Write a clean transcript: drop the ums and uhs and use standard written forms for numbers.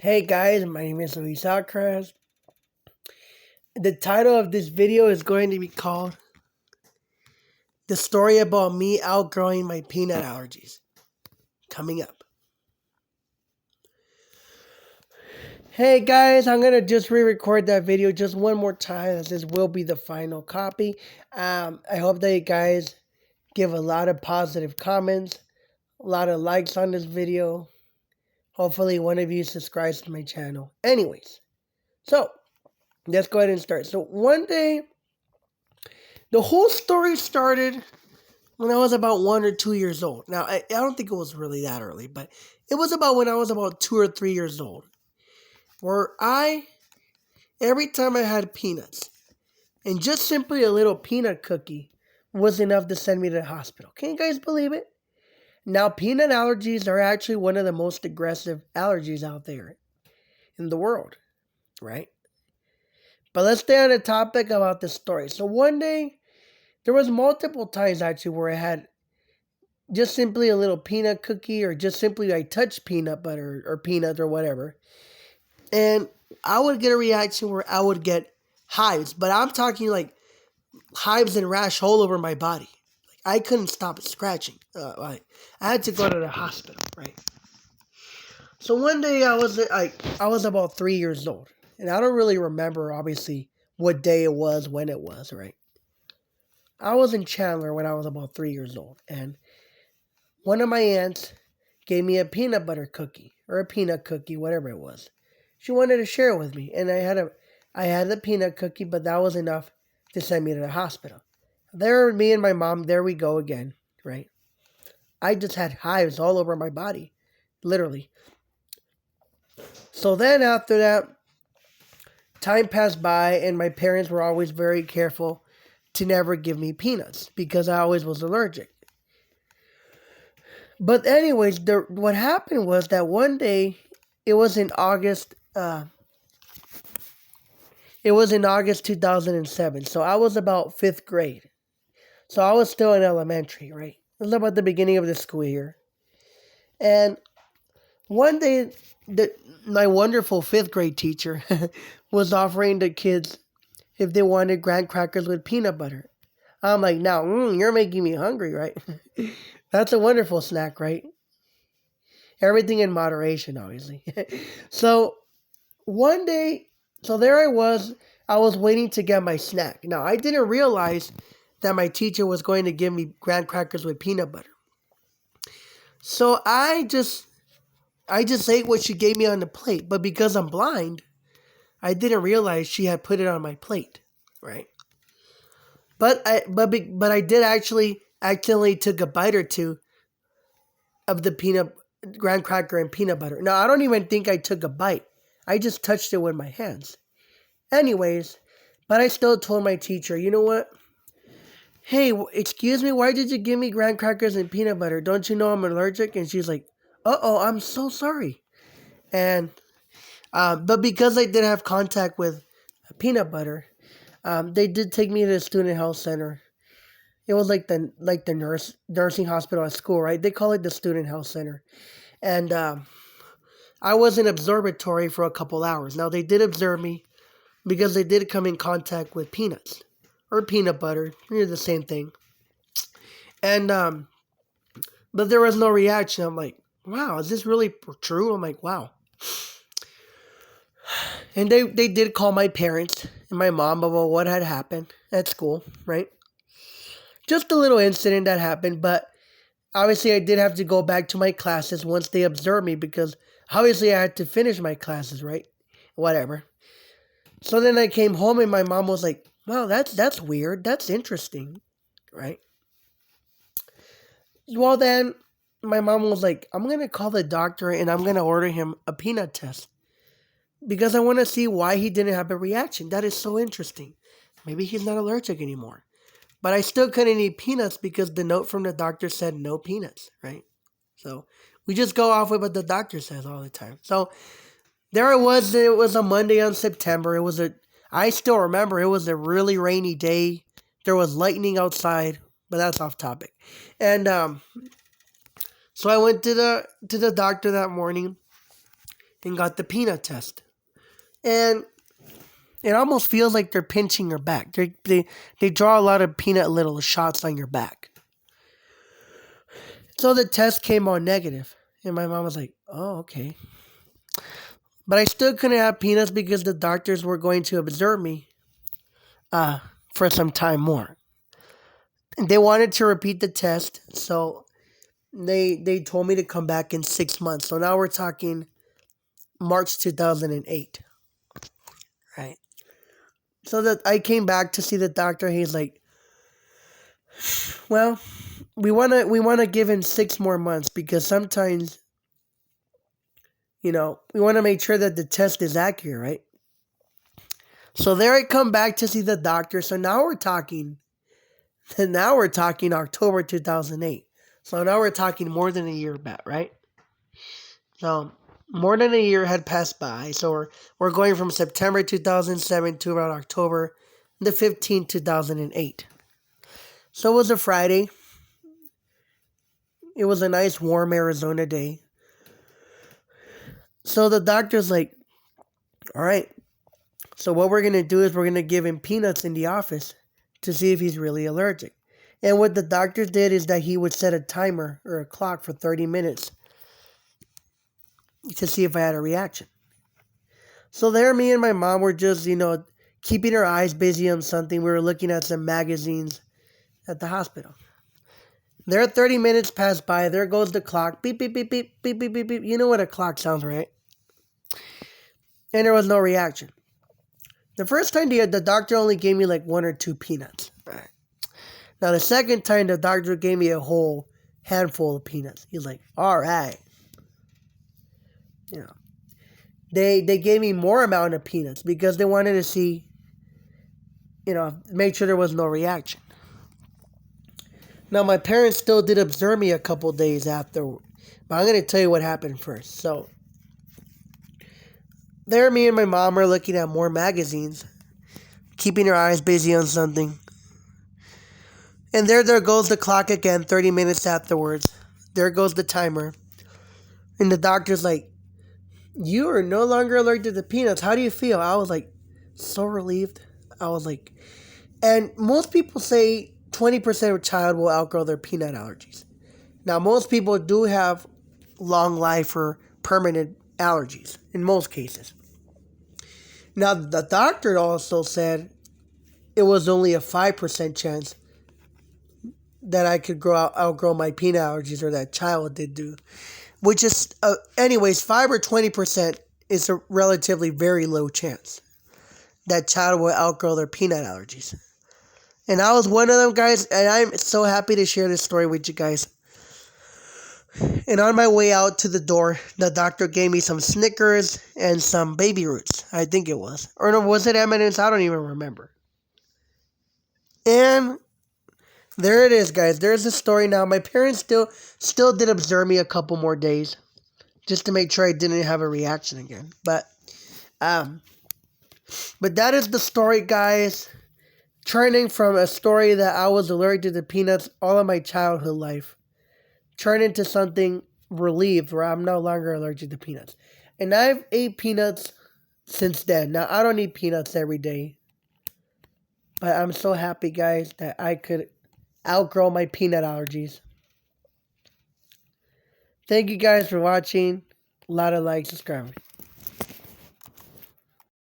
Hey guys, my name is Luis Alcaraz. The title of this video is going to be called The Story About Me Outgrowing My Peanut Allergies. Coming up. Hey guys, I'm going to just re-record that video just one more time as this will be the final copy. I hope that you guys give a lot of positive comments, a lot of likes on this video. Hopefully one of you subscribes to my channel. Anyways, so let's go ahead and start. So one day, the whole story started when I was about 1 or 2 years old. Now, I don't think it was really that early, but it was about when I was about 2 or 3 years old. Where every time I had peanuts, and just simply a little peanut cookie was enough to send me to the hospital. Can you guys believe it? Now, peanut allergies are actually one of the most aggressive allergies out there in the world, right? But let's stay on the topic about the story. So one day, there was multiple times actually where I had just simply a little peanut cookie, or just simply I touched peanut butter or peanuts or whatever. And I would get a reaction where I would get hives, but I'm talking like hives and rash all over my body. Like I couldn't stop scratching. I had to go to the hospital, right? So one day I was about 3 years old, and I don't really remember obviously what day it was, when it was, right? I was in Chandler when I was about 3 years old, and one of my aunts gave me a peanut butter cookie or a peanut cookie, whatever it was. She wanted to share it with me, and I had the peanut cookie, but that was enough to send me to the hospital. There, me and my mom, there we go again, right? I just had hives all over my body, literally. So then after that, time passed by, and my parents were always very careful to never give me peanuts because I always was allergic. But anyways, what happened was that one day, it was in August. It was in August 2007. So I was about fifth grade. So I was still in elementary, right? It was about the beginning of the school year. And one day, my wonderful fifth grade teacher was offering the kids if they wanted graham crackers with peanut butter. I'm like, now, you're making me hungry, right? That's a wonderful snack, right? Everything in moderation, obviously. So one day, so there I was waiting to get my snack. Now, I didn't realize that my teacher was going to give me graham crackers with peanut butter. So I just ate what she gave me on the plate, but because I'm blind, I didn't realize she had put it on my plate, right? But I did actually accidentally took a bite or two of the peanut graham cracker and peanut butter. Now, I don't even think I took a bite. I just touched it with my hands. Anyways, but I still told my teacher, you know what? Hey, excuse me, why did you give me graham crackers and peanut butter? Don't you know I'm allergic? And she's like, uh-oh, I'm so sorry. And, but because I did have contact with peanut butter, they did take me to the student health center. It was like the nursing hospital at school, right? They call it the student health center. And I was in observatory for a couple hours. Now, they did observe me because they did come in contact with peanuts or peanut butter. They're the same thing. And, but there was no reaction. I'm like, wow, is this really true? I'm like, wow. And they did call my parents and my mom about what had happened at school, right? Just a little incident that happened, but obviously I did have to go back to my classes once they observed me because obviously I had to finish my classes, right? Whatever. So then I came home and my mom was like, wow, that's weird. That's interesting, right? Well, then my mom was like, I'm going to call the doctor and I'm going to order him a peanut test because I want to see why he didn't have a reaction. That is so interesting. Maybe he's not allergic anymore. But I still couldn't eat peanuts because the note from the doctor said no peanuts, right? So we just go off with what the doctor says all the time. So there it was. It was a Monday in September. I still remember it was a really rainy day. There was lightning outside, but that's off topic. And so I went to the doctor that morning, and got the peanut test. And it almost feels like they're pinching your back. They draw a lot of peanut little shots on your back. So the test came on negative. And my mom was like, oh, okay. But I still couldn't have peanuts because the doctors were going to observe me for some time more. And they wanted to repeat the test, so they told me to come back in 6 months. So now we're talking March 2008, right? So that I came back to see the doctor. He's like, well, we wanna give him 6 more months because sometimes, we want to make sure that the test is accurate, right? So there I come back to see the doctor. So now we're talking October 2008. So now we're talking more than a year back, right? So more than a year had passed by. So we're going from September 2007 to around October the 15th, 2008. So it was a Friday. It was a nice warm Arizona day. So the doctor's like, all right, so what we're going to do is we're going to give him peanuts in the office to see if he's really allergic. And what the doctor did is that he would set a timer or a clock for 30 minutes to see if I had a reaction. So there, me and my mom were just, keeping our eyes busy on something. We were looking at some magazines at the hospital. There, 30 minutes passed by. There goes the clock. Beep, beep, beep, beep, beep, beep, beep, beep. You know what a clock sounds, right? And there was no reaction. The first time the doctor only gave me like 1 or 2 peanuts. Right. Now the second time the doctor gave me a whole handful of peanuts. He's like, all right. They gave me more amount of peanuts because they wanted to see, make sure there was no reaction. Now my parents still did observe me a couple days after, but I'm going to tell you what happened first. So there, me and my mom are looking at more magazines, keeping our eyes busy on something. And there goes the clock again, 30 minutes afterwards. There goes the timer. And the doctor's like, you are no longer allergic to peanuts. How do you feel? I was like, so relieved. I was like, and most people say 20% of a child will outgrow their peanut allergies. Now, most people do have long life or permanent allergies in most cases. Now, the doctor also said it was only a 5% chance that I could outgrow my peanut allergies, or that child did do. Which is, anyways, 5 or 20% is a relatively very low chance that child will outgrow their peanut allergies. And I was one of them guys, and I'm so happy to share this story with you guys. And on my way out to the door, the doctor gave me some Snickers and some Baby Roots, I think it was. Or no, was it M&M's? I don't even remember. And there it is, guys. There's the story now. My parents still did observe me a couple more days just to make sure I didn't have a reaction again. But that is the story, guys. Turning from a story that I was allergic to peanuts all of my childhood life, turn into something relieved where I'm no longer allergic to peanuts. And I've ate peanuts since then. Now, I don't eat peanuts every day. But I'm so happy, guys, that I could outgrow my peanut allergies. Thank you guys for watching. A lot of likes, subscribe.